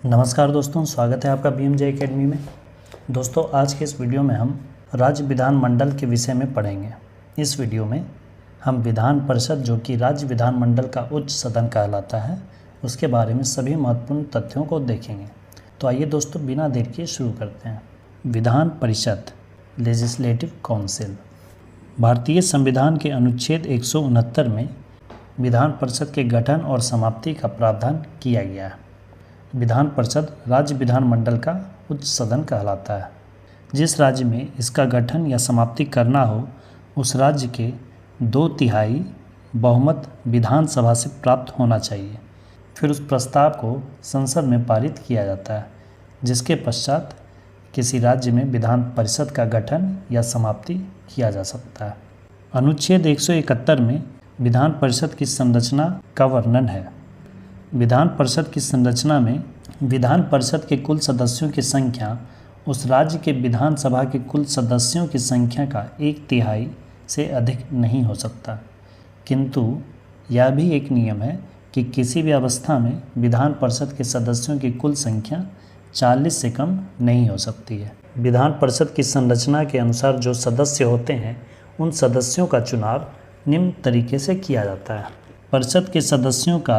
नमस्कार दोस्तों, स्वागत है आपका BMJ एकेडमी में। दोस्तों, आज के इस वीडियो में हम राज्य विधानमंडल के विषय में पढ़ेंगे। इस वीडियो में हम विधान परिषद, जो कि राज्य विधानमंडल का उच्च सदन कहलाता है, उसके बारे में सभी महत्वपूर्ण तथ्यों को देखेंगे। तो आइए दोस्तों, बिना देर किए शुरू करते हैं। Vidhan Parishad, legislative council. भारतीय संविधान के अनुच्छेद 169 में विधान परिषद के गठन और समाप्ति का प्रावधान किया गया है। विधान परिषद राज्य विधानमंडल का उच्च सदन कहलाता है। जिस राज्य में इसका गठन या समाप्ति करना हो, उस राज्य के 2/3 बहुमत विधानसभा से प्राप्त होना चाहिए। फिर उस प्रस्ताव को संसद में पारित किया जाता है, जिसके पश्चात किसी राज्य में विधान परिषद का गठन या समाप्ति किया जा सकता है। अनुच्छेद 171 में विधान परिषद की संरचना का वर्णन है। विधान परिषद की संरचना में विधान परिषद के कुल सदस्यों की संख्या उस राज्य के विधानसभा के कुल सदस्यों की संख्या का 1/3 से अधिक नहीं हो सकता, किंतु यह भी एक नियम है कि किसी भी अवस्था में विधान परिषद के सदस्यों की कुल संख्या 40 से कम नहीं हो सकती है। विधान परिषद की संरचना के अनुसार जो सदस्य होते हैं, उन सदस्यों का चुनाव निम्न तरीके से किया जाता है। परिषद के सदस्यों का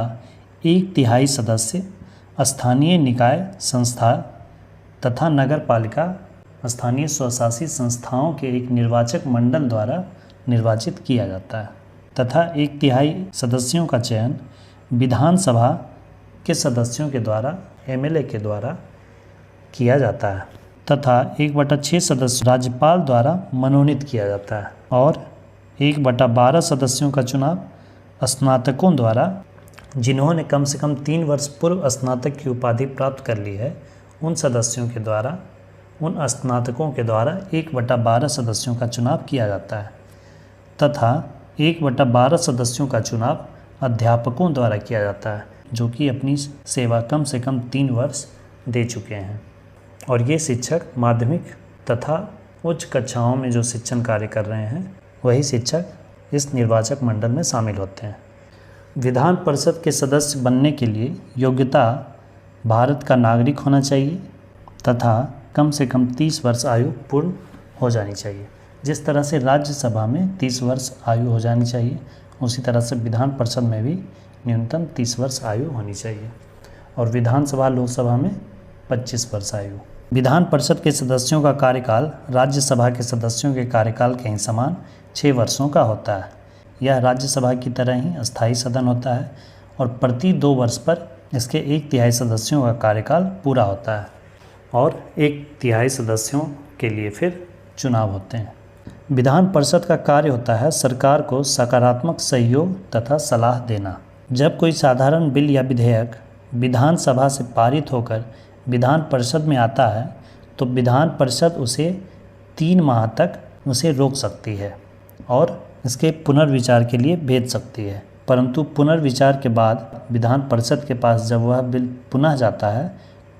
1/3 सदस्य स्थानीय निकाय संस्था तथा नगर पालिका स्थानीय स्वशासी संस्थाओं के एक निर्वाचक मंडल द्वारा निर्वाचित किया जाता है, तथा 1/3 सदस्यों का चयन विधानसभा के सदस्यों के द्वारा MLA के द्वारा किया जाता है, तथा 1/6 सदस्य राज्यपाल द्वारा मनोनीत किया जाता है, और 1/12 सदस्यों का चुनाव स्नातकों द्वारा, जिन्होंने कम से कम 3 वर्ष पूर्व स्नातक की उपाधि प्राप्त कर ली है, उन सदस्यों के द्वारा, उन स्नातकों के द्वारा 1/12 सदस्यों का चुनाव किया जाता है, तथा 1/12 सदस्यों का चुनाव अध्यापकों द्वारा किया जाता है, जो कि अपनी सेवा कम से कम 3 वर्ष दे चुके हैं, और ये शिक्षक माध्यमिक तथा उच्च कक्षाओं में जो शिक्षण कार्य कर रहे हैं, वही शिक्षक इस निर्वाचक मंडल में शामिल होते हैं। विधान परिषद के सदस्य बनने के लिए योग्यता भारत का नागरिक होना चाहिए तथा कम से कम 30 वर्ष आयु पूर्ण हो जानी चाहिए। जिस तरह से राज्यसभा में 30 वर्ष आयु हो जानी चाहिए, उसी तरह से विधान परिषद में भी न्यूनतम 30 वर्ष आयु होनी चाहिए, और विधानसभा लोकसभा में 25 वर्ष आयु। विधान परिषद के सदस्यों का कार्यकाल राज्यसभा के सदस्यों के कार्यकाल के ही समान 6 वर्षों का होता है। यह राज्यसभा की तरह ही अस्थायी सदन होता है, और प्रति 2 वर्ष पर इसके 1/3 सदस्यों का कार्यकाल पूरा होता है, और 1/3 सदस्यों के लिए फिर चुनाव होते हैं। विधान परिषद का कार्य होता है सरकार को सकारात्मक सहयोग तथा सलाह देना। जब कोई साधारण बिल या विधेयक विधानसभा से पारित होकर विधान परिषद में आता है, तो विधान परिषद उसे 3 माह तक उसे रोक सकती है और इसके पुनर्विचार के लिए भेज सकती है। परंतु पुनर्विचार के बाद विधान परिषद के पास जब वह बिल पुनः जाता है,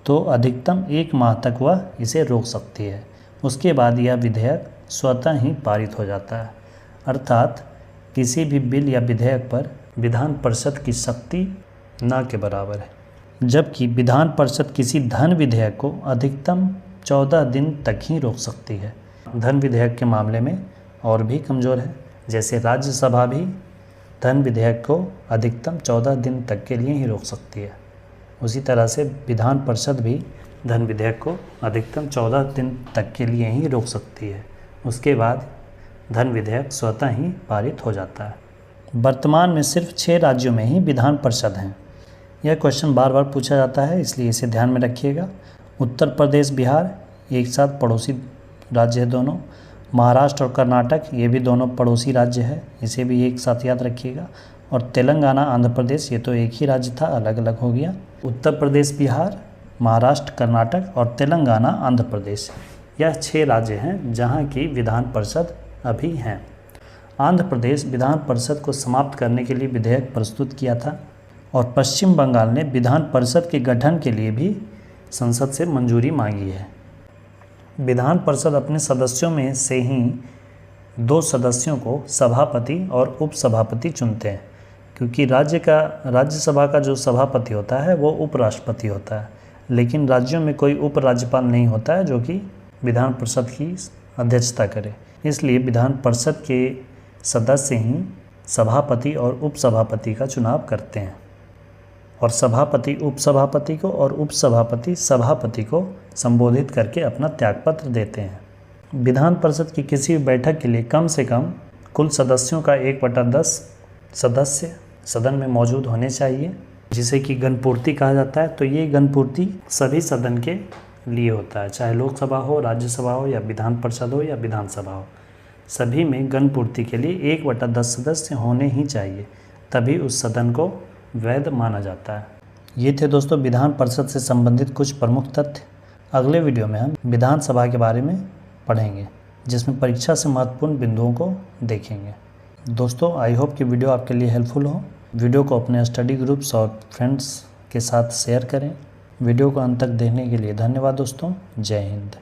तो अधिकतम 1 माह तक वह इसे रोक सकती है। उसके बाद यह विधेयक स्वतः ही पारित हो जाता है। अर्थात किसी भी बिल या विधेयक पर विधान परिषद की शक्ति न के बराबर है, जबकि विधान परिषद किसी धन विधेयक को अधिकतम 14 दिन तक ही रोक सकती है। धन विधेयक के मामले में और भी कमज़ोर है, जैसे राज्यसभा भी धन विधेयक को अधिकतम 14 दिन तक के लिए ही रोक सकती है, उसी तरह से विधान परिषद भी धन विधेयक को अधिकतम 14 दिन तक के लिए ही रोक सकती है। उसके बाद धन विधेयक स्वतः ही पारित हो जाता है। वर्तमान में सिर्फ 6 राज्यों में ही विधान परिषद हैं। यह क्वेश्चन बार बार पूछा जाता है, इसलिए इसे ध्यान में रखिएगा। उत्तर प्रदेश, बिहार एक साथ पड़ोसी राज्य है दोनों। महाराष्ट्र और कर्नाटक, ये भी दोनों पड़ोसी राज्य है, इसे भी एक साथ याद रखिएगा। और तेलंगाना, आंध्र प्रदेश, ये तो एक ही राज्य था, अलग अलग हो गया। उत्तर प्रदेश, बिहार, महाराष्ट्र, कर्नाटक और तेलंगाना, आंध्र प्रदेश, यह 6 राज्य हैं जहाँ की विधान परिषद अभी हैं। आंध्र प्रदेश विधान परिषद को समाप्त करने के लिए विधेयक प्रस्तुत किया था, और पश्चिम बंगाल ने विधान परिषद के गठन के लिए भी संसद से मंजूरी मांगी है। विधान परिषद अपने सदस्यों में से ही 2 सदस्यों को सभापति और उपसभापति चुनते हैं, क्योंकि राज्यसभा का जो सभापति होता है वो उपराष्ट्रपति होता है, लेकिन राज्यों में कोई उपराज्यपाल नहीं होता है जो कि विधान परिषद की अध्यक्षता करे। इसलिए विधान परिषद के सदस्य ही सभापति और उपसभापति का चुनाव करते हैं और सभापति उपसभापति को और उपसभापति सभापति को संबोधित करके अपना त्यागपत्र देते हैं। विधान परिषद की किसी भी बैठक के लिए कम से कम कुल सदस्यों का 1/10 सदस्य सदन में मौजूद होने चाहिए, जिसे कि गणपूर्ति कहा जाता है। तो ये गणपूर्ति सभी सदन के लिए होता है, चाहे लोकसभा हो, राज्यसभा हो या विधान परिषद हो या विधानसभा हो। सभी में गणपूर्ति के लिए 1/10 सदस्य होने ही चाहिए, तभी उस सदन को वैध माना जाता है। ये थे दोस्तों विधान परिषद से संबंधित कुछ प्रमुख तथ्य। अगले वीडियो में हम विधानसभा के बारे में पढ़ेंगे, जिसमें परीक्षा से महत्वपूर्ण बिंदुओं को देखेंगे। दोस्तों आई होप कि वीडियो आपके लिए हेल्पफुल हो। वीडियो को अपने स्टडी ग्रुप्स और फ्रेंड्स के साथ शेयर करें। वीडियो को अंत तक देखने के लिए धन्यवाद दोस्तों। जय हिंद।